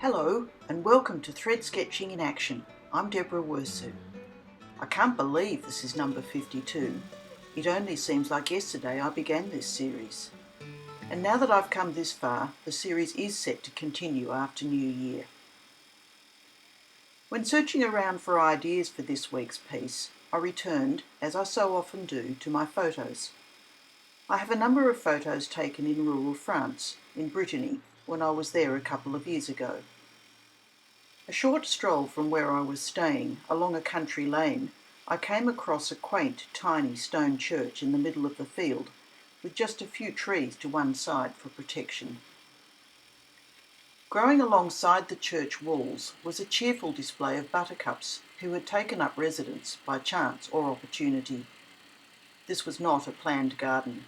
Hello and welcome to Thread Sketching in Action. I'm Deborah Wirsu. I can't believe this is number 52. It only seems like yesterday I began this series. And now that I've come this far, the series is set to continue after New Year. When searching around for ideas for this week's piece, I returned, as I so often do, to my photos. I have a number of photos taken in rural France, in Brittany, when I was there a couple of years ago. A short stroll from where I was staying, along a country lane, I came across a quaint, tiny stone church in the middle of the field, with just a few trees to one side for protection. Growing alongside the church walls was a cheerful display of buttercups who had taken up residence by chance or opportunity. This was not a planned garden,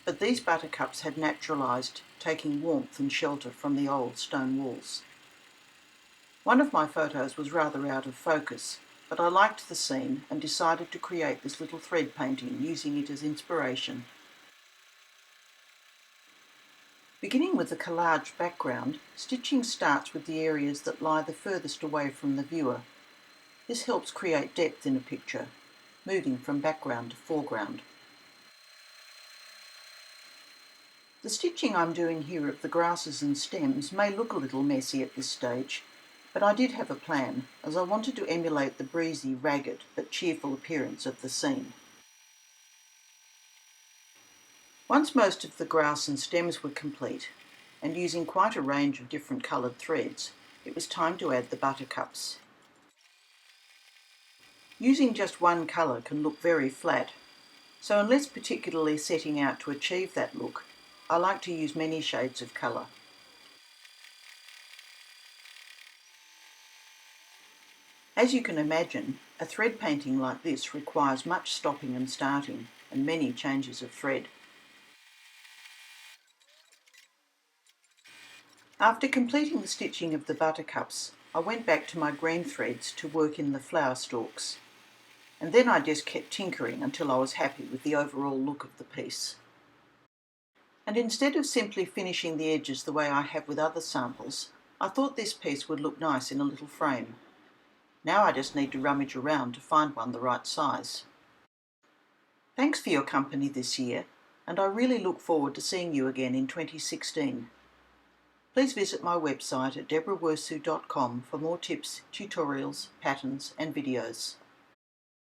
but these buttercups had naturalised, taking warmth and shelter from the old stone walls. One of my photos was rather out of focus, but I liked the scene and decided to create this little thread painting using it as inspiration. Beginning with the collage background, stitching starts with the areas that lie the furthest away from the viewer. This helps create depth in a picture, moving from background to foreground. The stitching I'm doing here of the grasses and stems may look a little messy at this stage, but I did have a plan, as I wanted to emulate the breezy, ragged but cheerful appearance of the scene. Once most of the grass and stems were complete, and using quite a range of different coloured threads, it was time to add the buttercups. Using just one colour can look very flat, so unless particularly setting out to achieve that look, I like to use many shades of colour. As you can imagine, a thread painting like this requires much stopping and starting, and many changes of thread. After completing the stitching of the buttercups, I went back to my green threads to work in the flower stalks, and then I just kept tinkering until I was happy with the overall look of the piece. And instead of simply finishing the edges the way I have with other samples, I thought this piece would look nice in a little frame. Now I just need to rummage around to find one the right size. Thanks for your company this year, and I really look forward to seeing you again in 2016. Please visit my website at deborahwirsu.com for more tips, tutorials, patterns and videos.